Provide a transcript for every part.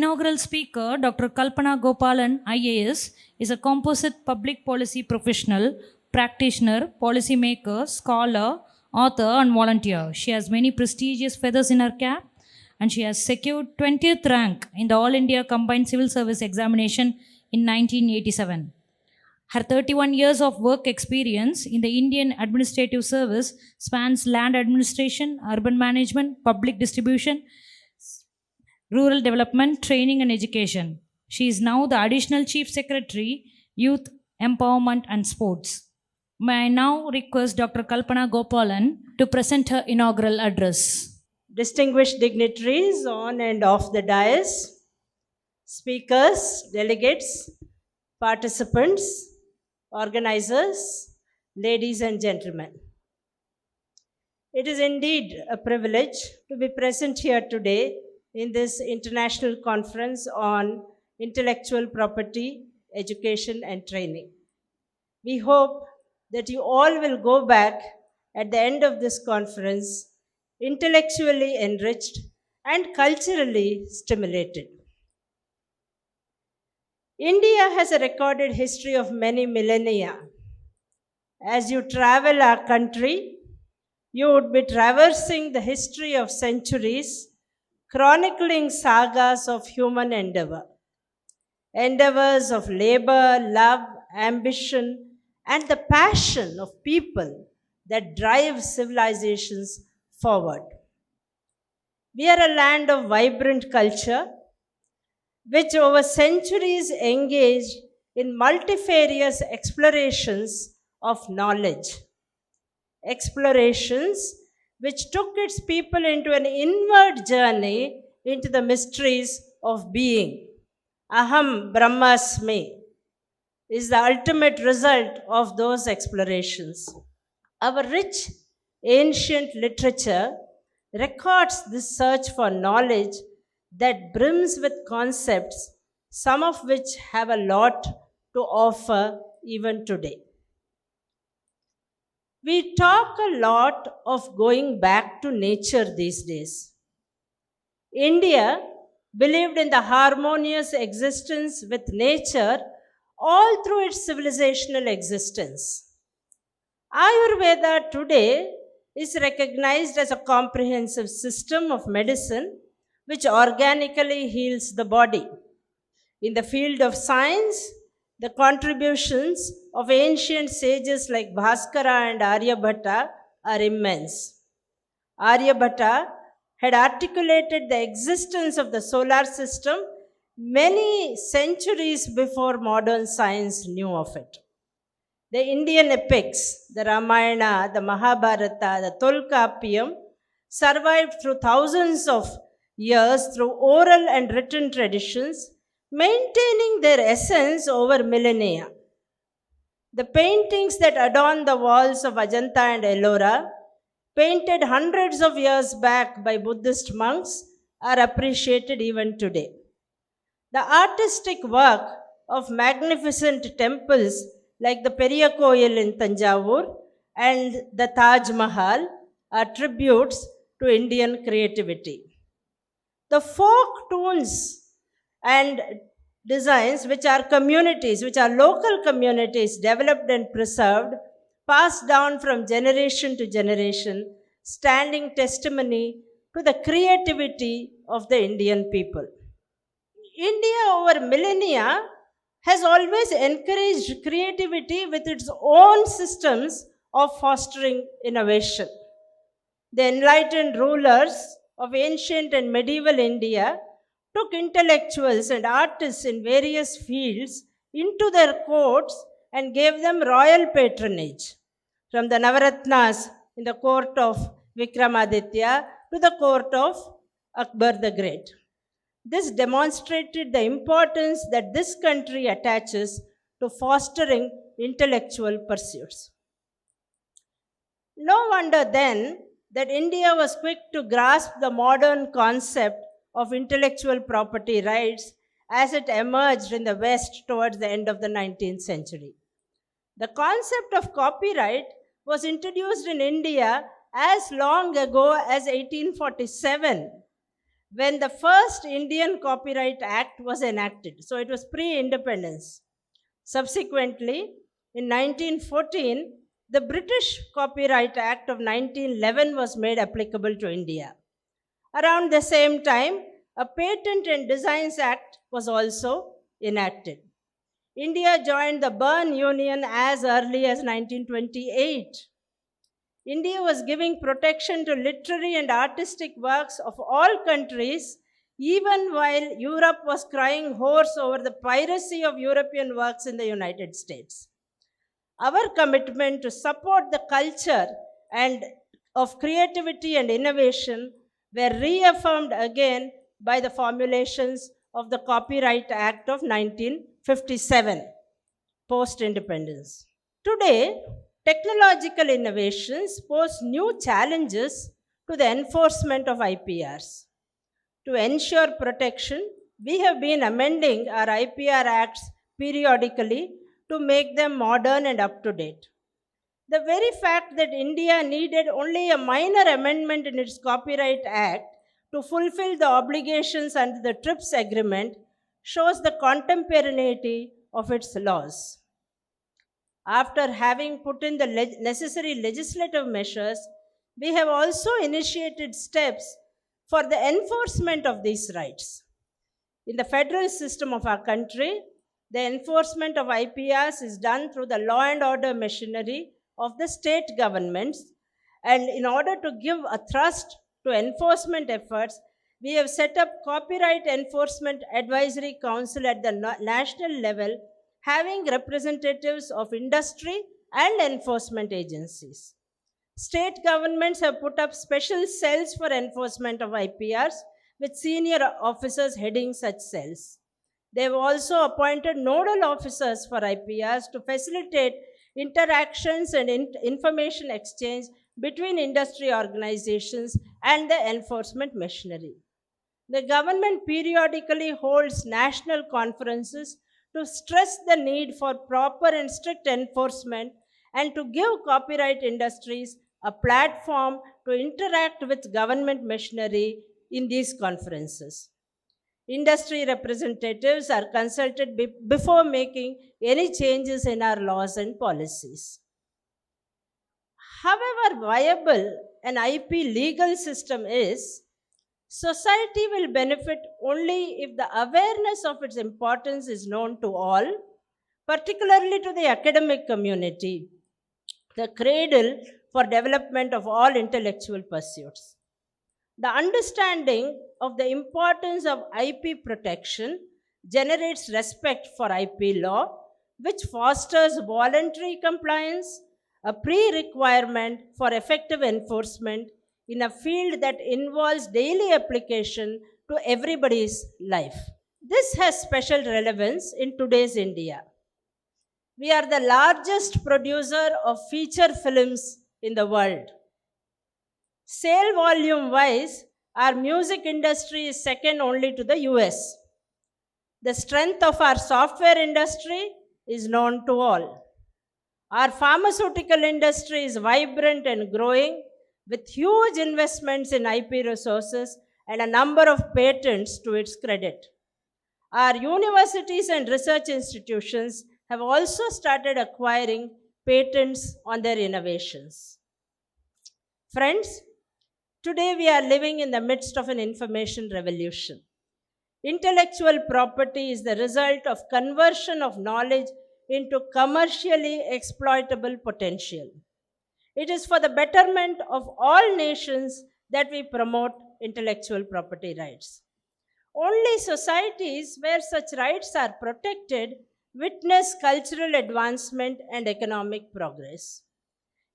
inaugural speaker, Dr. Kalpana Gopalan, IAS, is a composite public policy professional, practitioner, policymaker, scholar, author, and volunteer. She has many prestigious feathers in her cap, and she has secured 20th rank in the All India Combined Civil Service Examination in 1987. Her 31 years of work experience in the Indian Administrative Service spans land administration, urban management, public distribution, rural development, training, and education. She is now the Additional Chief Secretary, Youth, Empowerment, and Sports. May I now request Dr. Kalpana Gopalan to present her inaugural address. Distinguished dignitaries on and off the dais, speakers, delegates, participants, organizers, ladies and gentlemen. It is indeed a privilege to be present here today in this international conference on intellectual property, education, and training. We hope that you all will go back at the end of this conference intellectually enriched and culturally stimulated. India has a recorded history of many millennia. As you travel our country, you would be traversing the history of centuries, chronicling sagas of human endeavor, endeavors of labor, love, ambition, and the passion of people that drive civilizations forward. We are a land of vibrant culture, which over centuries engaged in multifarious explorations of knowledge. Explorations which took its people into an inward journey into the mysteries of being. Aham Brahmasmi is the ultimate result of those explorations. Our rich ancient literature records this search for knowledge that brims with concepts, some of which have a lot to offer even today. We talk a lot of going back to nature these days. India believed in the harmonious existence with nature all through its civilizational existence. Ayurveda today is recognized as a comprehensive system of medicine which organically heals the body. In the field of science, the contributions of ancient sages like Bhaskara and Aryabhatta are immense. Aryabhatta had articulated the existence of the solar system many centuries before modern science knew of it. The Indian epics, the Ramayana, the Mahabharata, the Tolkappiyam, survived through thousands of years through oral and written traditions, maintaining their essence over millennia. The paintings that adorn the walls of Ajanta and Ellora, painted hundreds of years back by Buddhist monks, are appreciated even today. The artistic work of magnificent temples like the Periyakoyil in Tanjavur and the Taj Mahal are tributes to Indian creativity. The folk tunes and designs, which are local communities developed and preserved, passed down from generation to generation, standing testimony to the creativity of the Indian people. India over millennia has always encouraged creativity with its own systems of fostering innovation. The enlightened rulers of ancient and medieval India took intellectuals and artists in various fields into their courts and gave them royal patronage, from the Navaratnas in the court of Vikramaditya to the court of Akbar the Great. This demonstrated the importance that this country attaches to fostering intellectual pursuits. No wonder then that India was quick to grasp the modern concept of intellectual property rights as it emerged in the West towards the end of the 19th century. The concept of copyright was introduced in India as long ago as 1847 when the first Indian Copyright Act was enacted. So it was pre-independence. Subsequently, in 1914, the British Copyright Act of 1911 was made applicable to India. Around the same time, a Patent and Designs Act was also enacted. India joined the Berne Union as early as 1928. India was giving protection to literary and artistic works of all countries, even while Europe was crying hoarse over the piracy of European works in the United States. Our commitment to support the culture and of creativity and innovation were reaffirmed again by the formulations of the Copyright Act of 1957, post-independence. Today, technological innovations pose new challenges to the enforcement of IPRs. To ensure protection, we have been amending our IPR acts periodically to make them modern and up to date. The very fact that India needed only a minor amendment in its Copyright Act to fulfill the obligations under the TRIPS agreement shows the contemporaneity of its laws. After having put in the necessary legislative measures, we have also initiated steps for the enforcement of these rights. In the federal system of our country, the enforcement of IPRs is done through the law and order machinery of the state governments. And in order to give a thrust to enforcement efforts, we have set up Copyright Enforcement Advisory Council at the national level, having representatives of industry and enforcement agencies. State governments have put up special cells for enforcement of IPRs with senior officers heading such cells. They have also appointed nodal officers for IPRs to facilitate interactions and information exchange between industry organizations and the enforcement machinery. The government periodically holds national conferences to stress the need for proper and strict enforcement and to give copyright industries a platform to interact with government machinery in these conferences. Industry representatives are consulted before making any changes in our laws and policies. However viable an IP legal system is, society will benefit only if the awareness of its importance is known to all, particularly to the academic community, the cradle for development of all intellectual pursuits. The understanding of the importance of IP protection generates respect for IP law, which fosters voluntary compliance, a pre-requirement for effective enforcement in a field that involves daily application to everybody's life. This has special relevance in today's India. We are the largest producer of feature films in the world. Sale volume wise, our music industry is second only to the US. The strength of our software industry is known to all. Our pharmaceutical industry is vibrant and growing with huge investments in IP resources and a number of patents to its credit. Our universities and research institutions have also started acquiring patents on their innovations. Friends, today we are living in the midst of an information revolution. Intellectual property is the result of conversion of knowledge into commercially exploitable potential. It is for the betterment of all nations that we promote intellectual property rights. Only societies where such rights are protected witness cultural advancement and economic progress.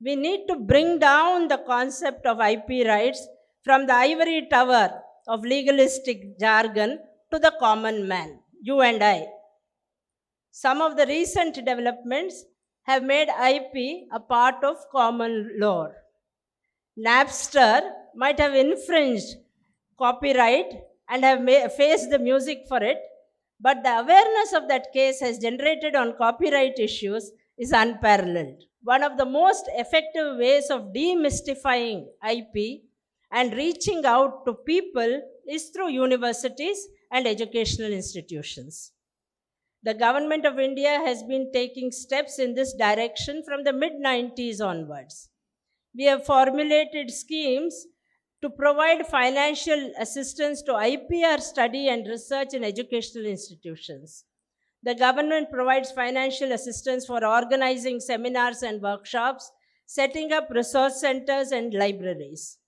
We need to bring down the concept of IP rights from the ivory tower of legalistic jargon to the common man, you and I. Some of the recent developments have made IP a part of common lore. Napster might have infringed copyright and have faced the music for it, but the awareness of that case has generated on copyright issues is unparalleled. One of the most effective ways of demystifying IP and reaching out to people is through universities and educational institutions. The government of India has been taking steps in this direction from the mid 90s onwards. We have formulated schemes to provide financial assistance to IPR study and research in educational institutions. The government provides financial assistance for organizing seminars and workshops, setting up resource centers and libraries.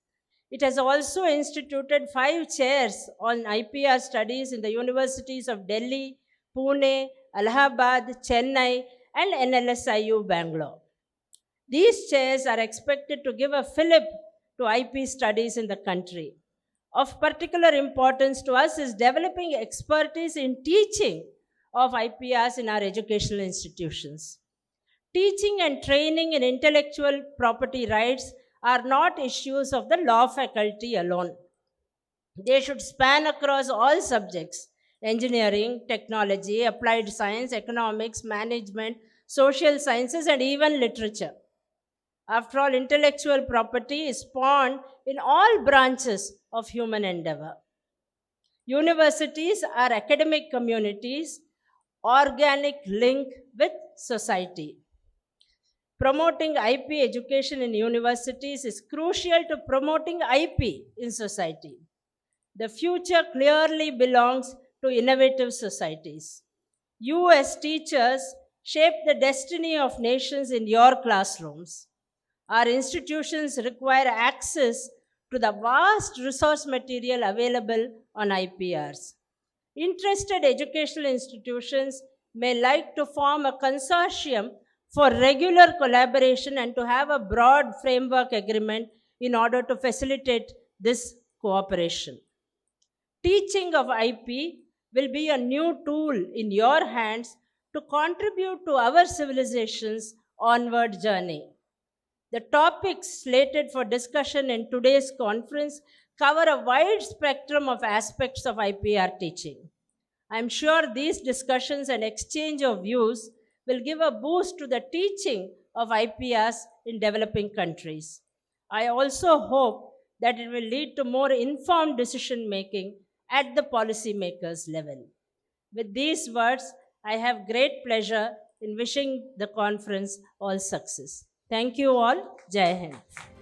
It has also instituted 5 chairs on IPR studies in the universities of Delhi, Pune, Allahabad, Chennai, and NLSIU Bangalore. These chairs are expected to give a fillip to IP studies in the country. Of particular importance to us is developing expertise in teaching of IPRs in our educational institutions. Teaching and training in intellectual property rights are not issues of the law faculty alone. They should span across all subjects: engineering, technology, applied science, economics, management, social sciences, and even literature. After all, intellectual property is spawned in all branches of human endeavor. Universities are academic communities, organic link with society. Promoting IP education in universities is crucial to promoting IP in society. The future clearly belongs to innovative societies. You, as teachers, shape the destiny of nations in your classrooms. Our institutions require access to the vast resource material available on IPRs. Interested educational institutions may like to form a consortium for regular collaboration and to have a broad framework agreement in order to facilitate this cooperation. Teaching of IP will be a new tool in your hands to contribute to our civilization's onward journey. The topics slated for discussion in today's conference cover a wide spectrum of aspects of IPR teaching. I'm sure these discussions and exchange of views will give a boost to the teaching of IPRs in developing countries. I also hope that it will lead to more informed decision making at the policymakers level. With these words, I have great pleasure in wishing the conference all success. Thank you all. Jai Hind.